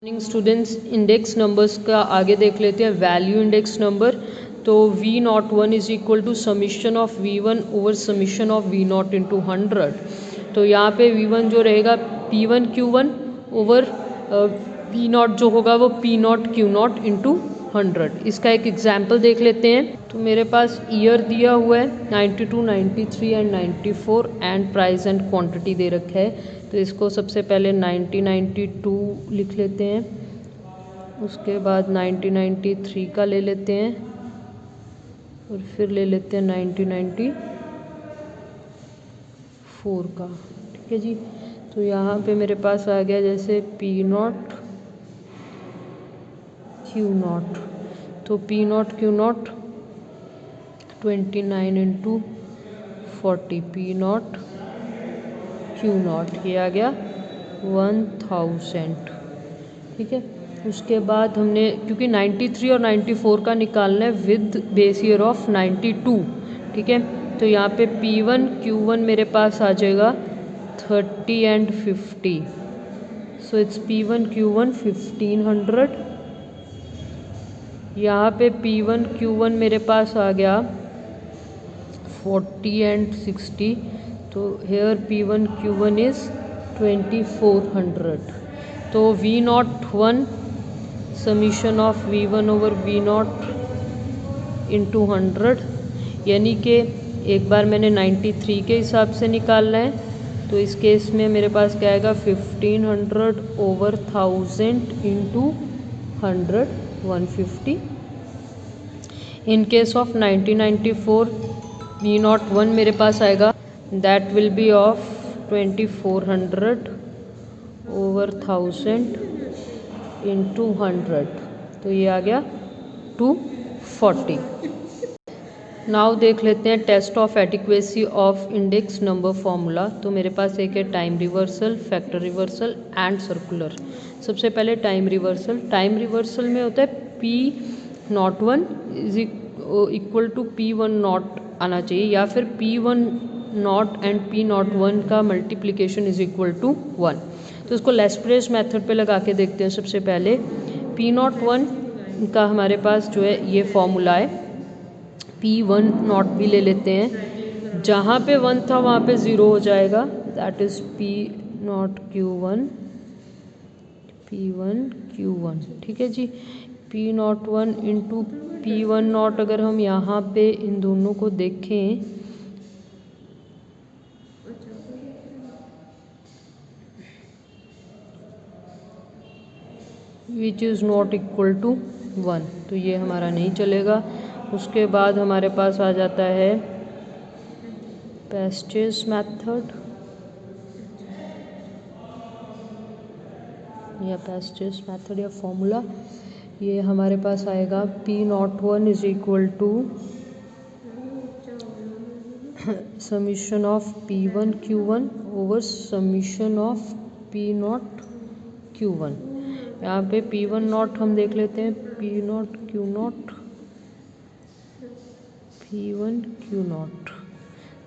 Morning students, index numbers का आगे देख लेते हैं। वैल्यू इंडेक्स नंबर, तो V01 is equal to summation of V1 over summation of V0 into 100। तो यहाँ पे V1 जो रहेगा P1 Q1 ओवर P0 जो होगा वो P0 Q0 इंटू 100। इसका एक एग्जाम्पल देख लेते हैं। तो मेरे पास ईयर दिया हुआ है 92, 93 and 94 and price and quantity दे रखा है। तो इसको सबसे पहले 1992 लिख लेते हैं, उसके बाद 1993 का ले लेते हैं और फिर ले लेते हैं 1994 का। ठीक है जी। तो यहाँ पे मेरे पास आ गया जैसे P0 Q0, तो P0 Q0 29 into 40 P0 Q0 ये आ गया 1000। ठीक है। उसके बाद हमने क्योंकि 93 और 94 का निकालना है विद बेस ईयर ऑफ 92। ठीक है। तो यहाँ पे P1 Q1 मेरे पास आ जाएगा 30 and 50। So it's P1 Q1 1500। यहाँ पे P1 Q1 मेरे पास आ गया 40 एंड 60। तो हेयर P1 Q1 इज़ 2400। तो V01 summation of V1 over V0 into 100, यानी कि एक बार मैंने 93 के हिसाब से निकालना है। तो इस केस में मेरे पास क्या आएगा 1500 over 1000 into 100 150। In case of 1994 V01 मेरे पास आएगा that will be of 2400 over 1000 into 100। तो ये आ गया 240। नाउ देख लेते हैं test of adequacy of index number formula. तो मेरे पास एक है time reversal, factor reversal and circular. सबसे पहले टाइम रिवर्सल। टाइम रिवर्सल में होता है P01 is equal to P10 आना चाहिए, या फिर P10 एंड P01 का मल्टीप्लिकेशन इज इक्वल टू 1। तो इसको लेस्प्रेस मेथड पे लगा के देखते हैं। सबसे पहले P01 का हमारे पास जो है ये फॉर्मूला है, P10 भी ले लेते हैं। जहाँ पे 1 था वहाँ पे 0 हो जाएगा, that is P0 Q1 P1 Q1। ठीक है जी। P01 इंटू P10 अगर हम यहाँ पे इन दोनों को देखें which is not equal to 1, तो ये हमारा नहीं चलेगा। उसके बाद हमारे पास आ जाता है पैस्टेज मेथड या पैस्टेज मेथड या फॉर्मूला। ये हमारे पास आएगा P01 is equal to summation of P1 Q1 over summation of P0 Q1। यहाँ पे P10 हम देख लेते हैं, P0 Q0 P1 Q0।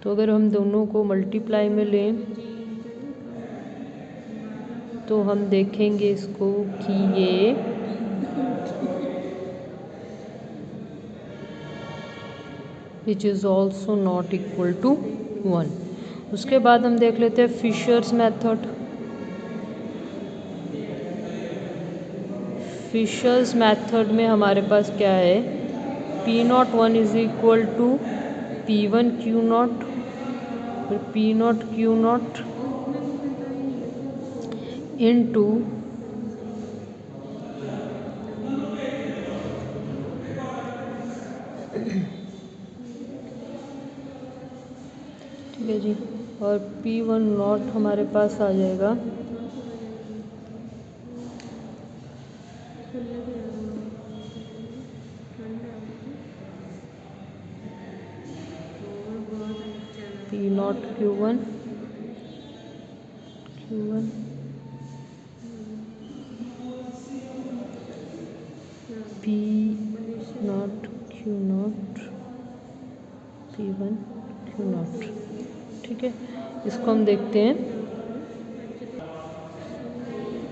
तो अगर हम दोनों को मल्टीप्लाई में लें तो हम देखेंगे इसको कि ये which is also not equal to 1। उसके बाद हम देख लेते हैं फिशर्स मेथड। फिशर्स मेथड में हमारे पास क्या है, P01 is equal to P1 Q0 फिर P0 Q0 इंटू ठीक है जी। और P10 हमारे पास आ जाएगा P0 Q1 Q1 P0 Q0 P1 Q0। ठीक है। इसको हम देखते हैं।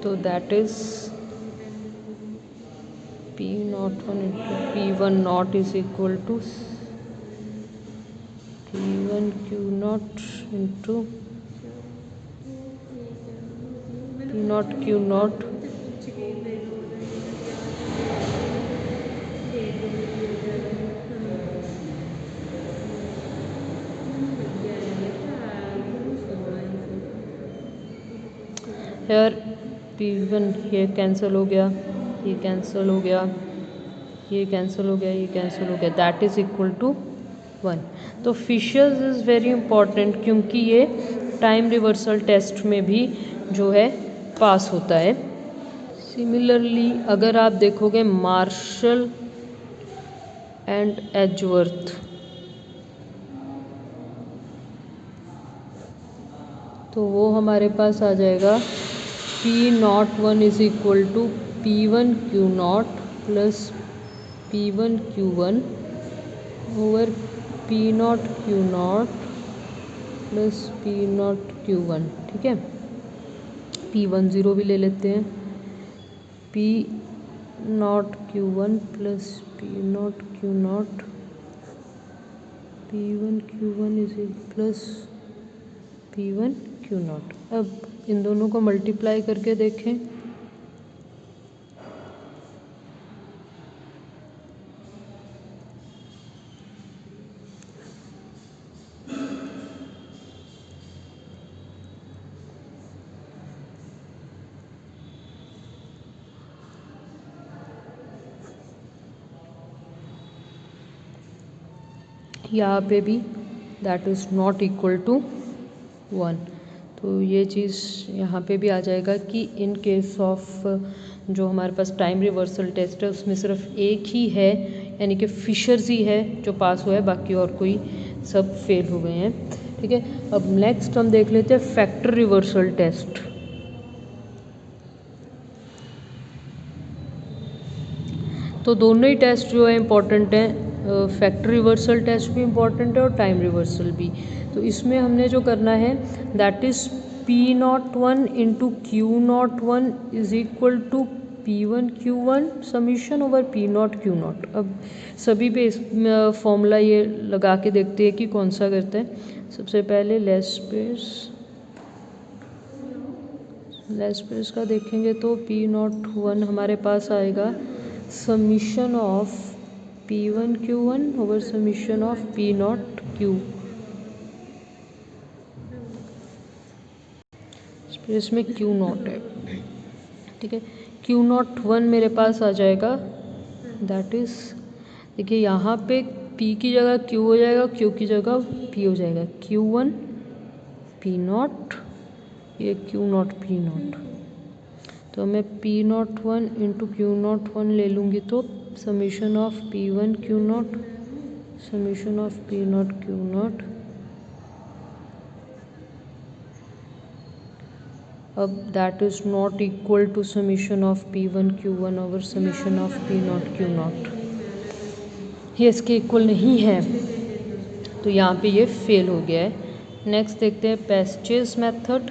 तो that is P naught one into P one naught is equal to P one Q naught into P naught Q naught यार पी वन ये कैंसिल हो गया, ये कैंसिल हो गया, ये कैंसिल हो गया, ये कैंसिल हो गया, दैट इज़ इक्वल टू 1। तो फिशर्स इज़ वेरी इंपॉर्टेंट क्योंकि ये टाइम रिवर्सल टेस्ट में भी जो है पास होता है। सिमिलरली अगर आप देखोगे मार्शल एंड एजवर्थ, तो वो हमारे पास आ जाएगा P naught one is equal to P one Q naught plus P one Q one over P naught Q naught plus P naught Q one. ठीक है, पी वन ज़ीरो भी ले लेते हैं, P naught Q one plus P naught Q naught P one Q one is plus P one Q naught. अब इन दोनों को मल्टीप्लाई करके देखें, यहाँ पे भी that is not equal to 1। तो ये चीज़ यहाँ पे भी आ जाएगा कि इन केस ऑफ जो हमारे पास टाइम रिवर्सल टेस्ट है उसमें सिर्फ एक ही है, यानी कि फिशर्स ही है जो पास हुआ है, बाकी और कोई सब फेल हो गए हैं। ठीक है, अब नेक्स्ट हम देख लेते हैं फैक्टर रिवर्सल टेस्ट। तो दोनों ही टेस्ट जो है इम्पॉर्टेंट हैं, फैक्टर रिवर्सल टेस्ट भी इम्पॉर्टेंट है और टाइम रिवर्सल भी। तो इसमें हमने जो करना है that is P naught one into Q naught one is equal to P one Q one summation over P naught Q naught. अब सभी पे इस फॉर्मूला ये लगा के देखते हैं कि कौन सा करता है। सबसे पहले लेस स्पेस का देखेंगे तो पी नॉट वन हमारे पास आएगा summation of P one Q one over summation of P naught Q. Space में क्यू नॉट है। ठीक है, क्यू नॉट वन मेरे पास आ जाएगा, दैट इज़ देखिए यहाँ पे पी की जगह क्यू हो जाएगा, क्यू की जगह पी हो जाएगा, क्यू वन पी नॉट, ये क्यू नॉट पी नॉट। तो मैं P naught one into Q naught one ले लूँगी तो summation of P one Q naught summation of P naught Q naught. अब that is not equal to summation of P one Q one over summation of P naught Q naught, ये इसके equal नहीं है, तो यहाँ पे ये fail हो गया है। नेक्स्ट देखते हैं पैस्चेस मेथड।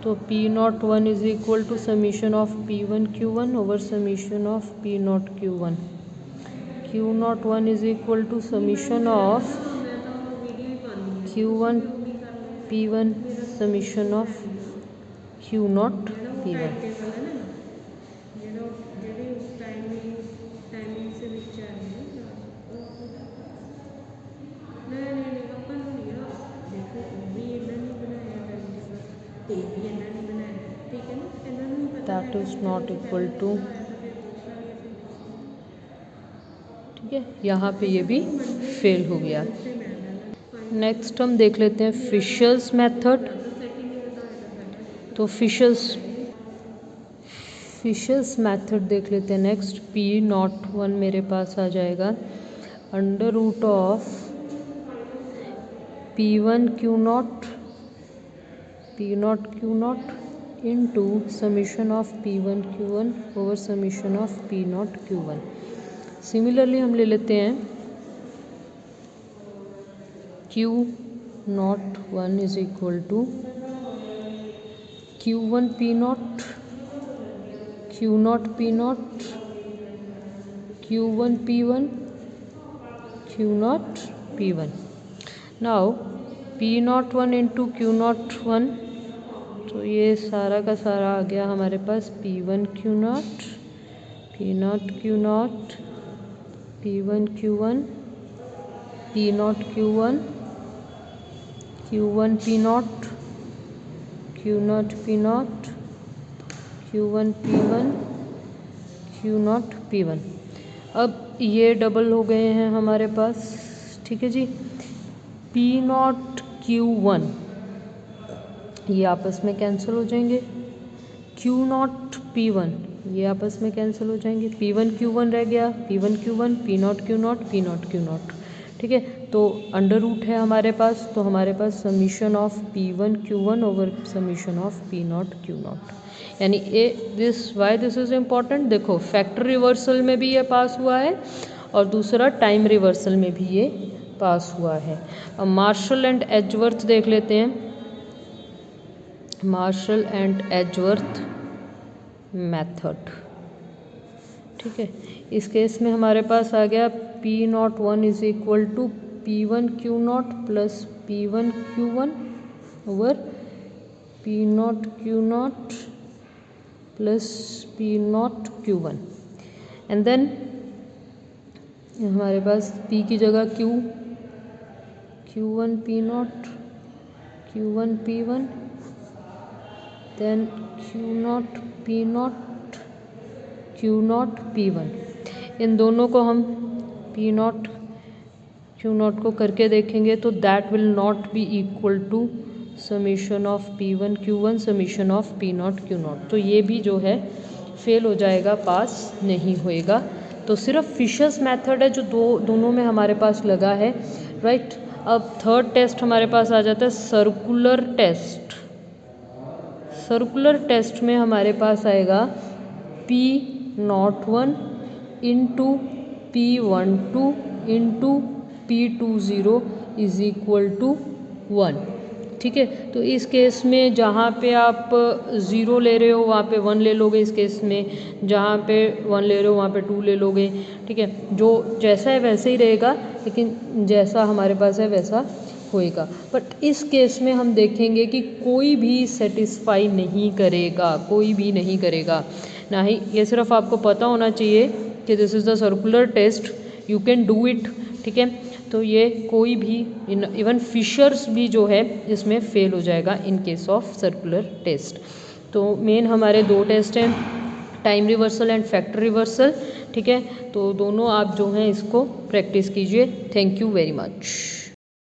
तो P naught one is equal to summation of P one Q one over summation of P naught Q one. Q naught one is equal to summation of Q one P one summation of Q naught P one. That is not equal to, ठीक है, यहाँ पे ये भी fail हो गया। Next हम देख लेते हैं फिशर्स मेथड। तो फिशर्स मेथड देख लेते हैं नेक्स्ट। पी नॉट वन मेरे पास आ जाएगा under root of P one Q naught Q naught into summation of P one Q one over summation of P naught Q one. Similarly हम ले लेते हैं Q naught one is equal to Q one P naught Q naught P naught Q1 P1 Q naught P1. Now P naught 1 into Q naught 1, तो ये सारा का सारा आ गया हमारे पास P1 Q naught, P naught Q naught, P1 Q1, P naught Q1, Q1 P naught, Q naught P naught, Q1 P1, Q naught P1. अब ये double हो गए हैं हमारे पास, ठीक है जी. P naught Q1 ये आपस में कैंसिल हो जाएंगे. Q naught P1 ये आपस में कैंसिल हो जाएंगे. P1 Q1 रह गया, P1 Q1, P naught Q naught, P naught Q naught. ठीक है, तो अंडर रूट है हमारे पास, तो हमारे पास summation of P1 Q1 over summation of P naught Q naught. यानी uh this why this is important. देखो फैक्टर रिवर्सल में भी ये पास हुआ है और दूसरा टाइम रिवर्सल में भी ये पास हुआ है. अब मार्शल एंड एजवर्थ देख लेते हैं. मार्शल एंड एजवर्थ मेथड, ठीक है. इस केस में हमारे पास आ गया P naught 1 is equal to P1 Q naught plus P1 Q1 over P naught Q naught plus P naught Q1. And then हमारे पास P की जगह Q, Q1 P naught, Q1 P1, then Q naught P naught, Q naught P1. इन दोनों को हम P naught Q naught को करके देखेंगे तो that will not be equal to summation of P1 Q1 summation of P naught Q naught. तो ये भी जो है फेल हो जाएगा, पास नहीं होएगा. तो सिर्फ फिशर्स मेथड है जो दोनों में हमारे पास लगा है, राइट. अब थर्ड टेस्ट हमारे पास आ जाता है सर्कुलर टेस्ट. सर्कुलर टेस्ट में हमारे पास आएगा P naught 1 into P12 into P20 is equal to 1. ठीक है, तो इस केस में जहाँ पे आप 0 ले रहे हो वहाँ पे 1 ले लोगे. इस केस में जहाँ पे 1 ले रहे हो वहाँ पे 2 ले लोगे. ठीक है, जो जैसा है वैसे ही रहेगा, लेकिन जैसा हमारे पास है वैसा होएगा. बट इस केस में हम देखेंगे कि कोई भी सेटिस्फाई नहीं करेगा, कोई भी नहीं करेगा ना ही. ये सिर्फ आपको पता होना चाहिए कि this is the circular test, you can do it. ठीक है, तो ये कोई भी इवन फिशर्स भी जो है इसमें फेल हो जाएगा in case of circular test. तो मेन हमारे 2 टेस्ट हैं, time reversal and factor reversal. ठीक है, तो दोनों आप जो हैं इसको प्रैक्टिस कीजिए. Thank you very much.